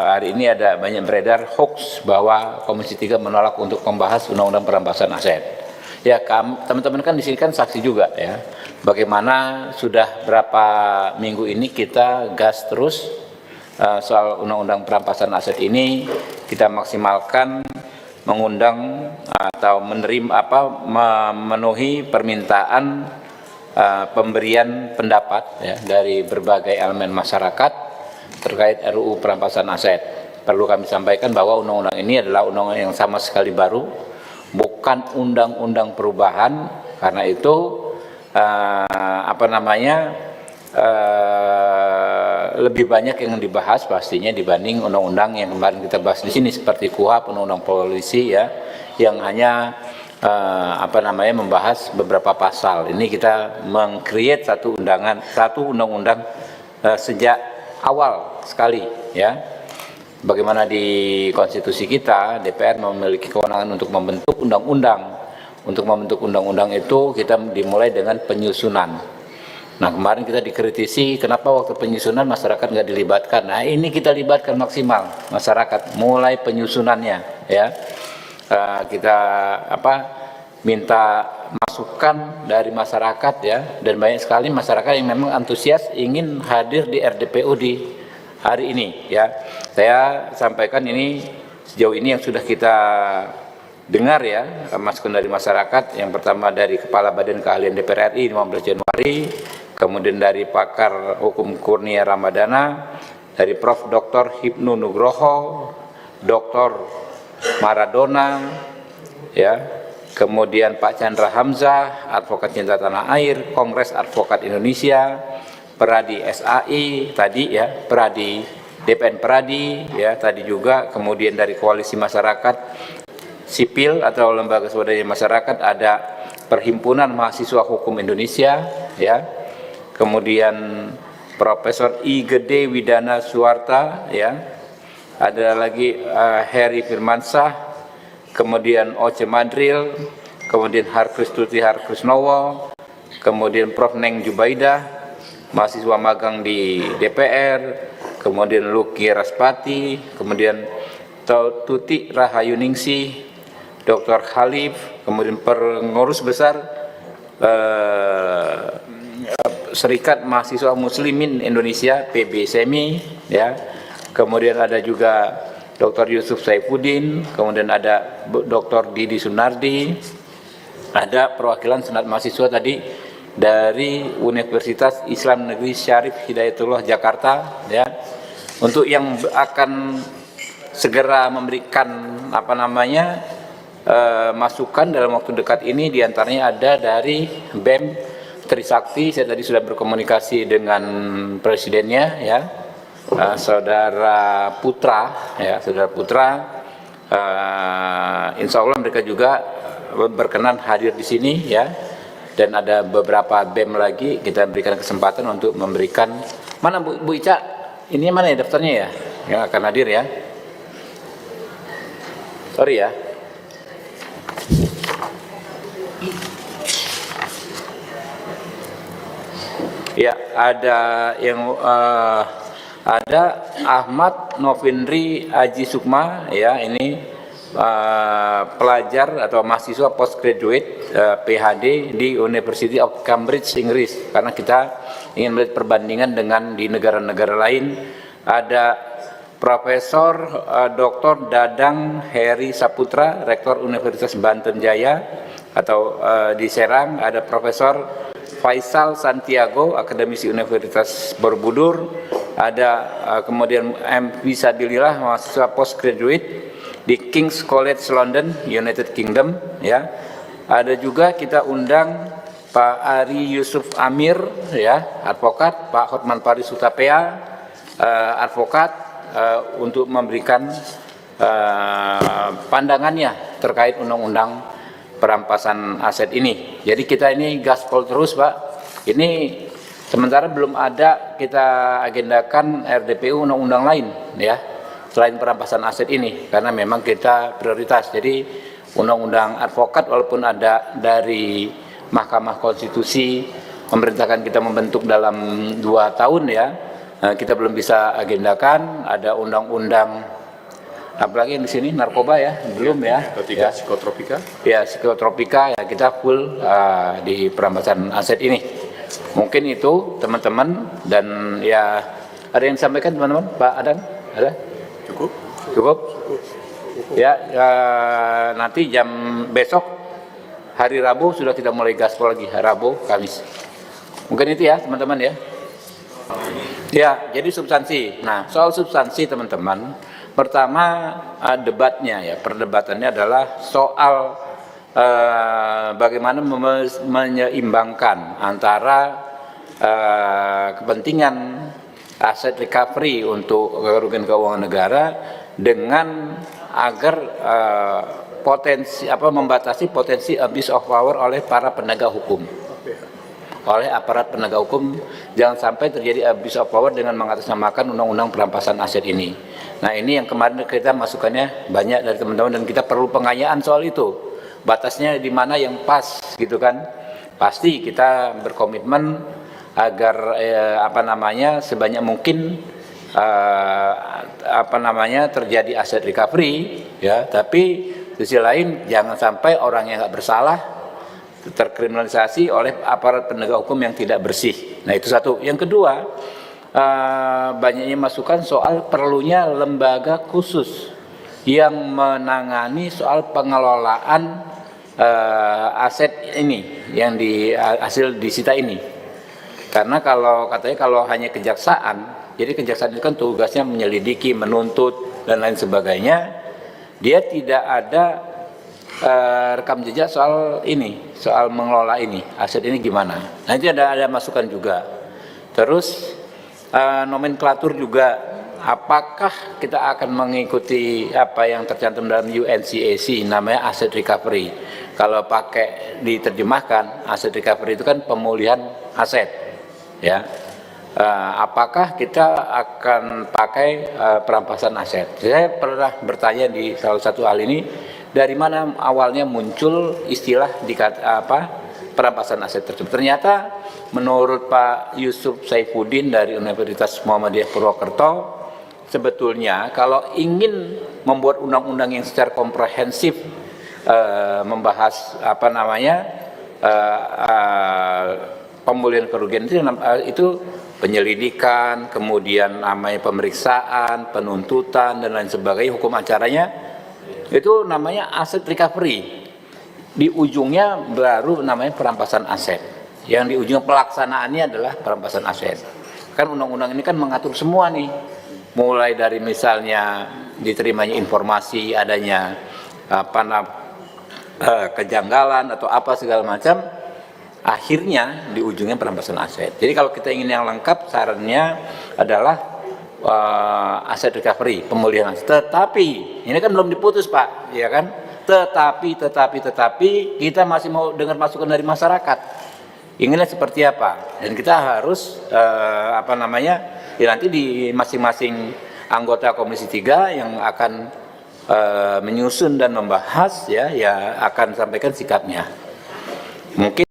hari ini ada banyak beredar hoax bahwa Komisi 3 menolak untuk membahas undang-undang perampasan aset. Ya, teman-teman kan di sini kan saksi juga ya. Bagaimana sudah berapa minggu ini kita gas terus soal undang-undang perampasan aset ini, kita maksimalkan mengundang atau memenuhi permintaan pemberian pendapat ya, dari berbagai elemen masyarakat terkait RUU perampasan aset. Perlu kami sampaikan bahwa undang-undang ini adalah undang-undang yang sama sekali baru, bukan undang-undang perubahan. Karena itu lebih banyak yang dibahas pastinya dibanding undang-undang yang kemarin kita bahas di sini seperti KUHP, undang-undang polisi ya, yang hanya membahas beberapa pasal. Ini kita meng-create satu undang-undang sejak awal sekali ya. Bagaimana di konstitusi kita, DPR memiliki kewenangan untuk membentuk undang-undang. Untuk membentuk undang-undang itu kita dimulai dengan penyusunan. Nah, kemarin kita dikritisi kenapa waktu penyusunan masyarakat nggak dilibatkan. Nah, ini kita libatkan maksimal masyarakat mulai penyusunannya ya. Kita minta masukan dari masyarakat ya, dan banyak sekali masyarakat yang memang antusias ingin hadir di RDPU di hari ini ya. Saya sampaikan ini sejauh ini yang sudah kita dengar ya, masukan dari masyarakat. Yang pertama dari Kepala Badan Keahlian DPR RI 15 Januari, kemudian dari pakar hukum Kurnia Ramadana, dari Prof. Dr. Hipnu Nugroho, Dr. Maradona ya, kemudian Pak Chandra Hamzah, advokat cinta tanah air, Kongres Advokat Indonesia, Peradi SAI tadi ya, Peradi DPN Peradi ya tadi juga, kemudian dari Koalisi Masyarakat Sipil atau Lembaga Swadaya Masyarakat ada Perhimpunan Mahasiswa Hukum Indonesia ya, kemudian Profesor I Gede Widana Suwarta ya, ada lagi Heri Firmansyah, kemudian Oce Madril, kemudian Harkristuti Harkrisnowo, kemudian Prof. Neng Jubaidah, mahasiswa magang di DPR, kemudian Luki Raspati, kemudian Tuti Rahayuningsih, Dr. Khalif, kemudian pengurus besar Serikat Mahasiswa Muslimin Indonesia PBSMI ya, kemudian ada juga Dr. Yusuf Saifuddin, kemudian ada Dr. Didi Sunardi, ada perwakilan Senat Mahasiswa tadi dari Universitas Islam Negeri Syarif Hidayatullah Jakarta ya, untuk yang akan segera memberikan masukan dalam waktu dekat ini. Diantaranya ada dari BEM Trisakti, saya tadi sudah berkomunikasi dengan presidennya ya, Saudara Putra ya, Saudara Putra, insya Allah mereka juga berkenan hadir di sini ya, dan ada beberapa BEM lagi kita berikan kesempatan untuk memberikan. Mana Bu Ica, ini mana ya daftarnya ya, yang akan hadir ya, sorry ya. Ya, ada yang ada Ahmad Novindri Aji Sukma ya, ini pelajar atau mahasiswa postgraduate PhD di University of Cambridge Inggris, karena kita ingin melihat perbandingan dengan di negara-negara lain. Ada Profesor Dr. Dadang Heri Saputra, Rektor Universitas Banten Jaya atau di Serang. Ada Profesor Faisal Santiago, akademisi Universitas Borobudur. Ada kemudian M. Visabilillah, mahasiswa postgraduate di King's College London, United Kingdom ya. Ada juga kita undang Pak Ari Yusuf Amir ya, advokat, Pak Hotman Paris Hutapea, advokat, untuk memberikan pandangannya terkait undang-undang perampasan aset ini. Jadi kita ini gaspol terus Pak. Ini sementara belum ada kita agendakan RDPU undang-undang lain ya, selain perampasan aset ini, karena memang kita prioritas. Jadi undang-undang advokat walaupun ada dari Mahkamah Konstitusi memerintahkan kita membentuk dalam 2 tahun ya, kita belum bisa agendakan. Ada undang-undang apalagi yang di sini narkoba ya, belum ya. Ketiga, psikotropika. Ya, psikotropika ya, kita full di perampasan aset ini. Mungkin itu teman-teman, dan ya ada yang disampaikan teman-teman, Pak Adan? Ada? Cukup? Ya, nanti besok hari Rabu sudah kita mulai gaspol lagi, Rabu, Kamis. Mungkin itu ya teman-teman ya. Ya, jadi substansi. Nah, soal substansi teman-teman, pertama debatnya ya, perdebatannya adalah soal bagaimana menyeimbangkan antara kepentingan aset recovery untuk kerugian keuangan negara dengan agar membatasi potensi abuse of power oleh para penegak hukum. Oleh aparat penegak hukum, jangan sampai terjadi abuse of power dengan mengatasnamakan undang-undang perampasan aset ini. Nah, ini yang kemarin kita masukannya banyak dari teman-teman, dan kita perlu pengayaan soal itu. Batasnya di mana yang pas gitu kan. Pasti kita berkomitmen agar sebanyak mungkin terjadi aset recovery ya, tapi di sisi lain jangan sampai orang yang nggak bersalah terkriminalisasi oleh aparat penegak hukum yang tidak bersih. Nah, itu satu. Yang kedua, banyaknya masukan soal perlunya lembaga khusus yang menangani soal pengelolaan aset ini yang hasil disita ini. Karena kalau hanya kejaksaan, jadi kejaksaan itu kan tugasnya menyelidiki, menuntut dan lain sebagainya, dia tidak ada rekam jejak soal mengelola ini, aset ini gimana. Nah, itu ada masukan juga. Terus nomenklatur juga, apakah kita akan mengikuti apa yang tercantum dalam UNCAC namanya asset recovery. Kalau pakai diterjemahkan, asset recovery itu kan pemulihan aset. Ya, apakah kita akan pakai perampasan aset? Saya pernah bertanya di salah satu hal ini, dari mana awalnya muncul istilah perampasan aset tersebut. Ternyata menurut Pak Yusuf Saifuddin dari Universitas Muhammadiyah Purwokerto, sebetulnya kalau ingin membuat undang-undang yang secara komprehensif membahas pemulihan kerugian itu penyelidikan, kemudian namanya pemeriksaan, penuntutan dan lain sebagainya, hukum acaranya itu namanya aset recovery. Di ujungnya baru namanya perampasan aset. Yang di ujung pelaksanaannya adalah perampasan aset. Kan undang-undang ini kan mengatur semua nih. Mulai dari misalnya diterimanya informasi adanya kejanggalan atau apa segala macam, akhirnya di ujungnya perampasan aset. Jadi kalau kita ingin yang lengkap, sarannya adalah aset recovery, pemulihan aset. Tetapi ini kan belum diputus, Pak, ya kan? Tetapi kita masih mau dengar masukan dari masyarakat. Inginnya seperti apa? Dan kita harus ya nanti di masing-masing anggota Komisi 3 yang akan menyusun dan membahas ya akan sampaikan sikapnya. Mungkin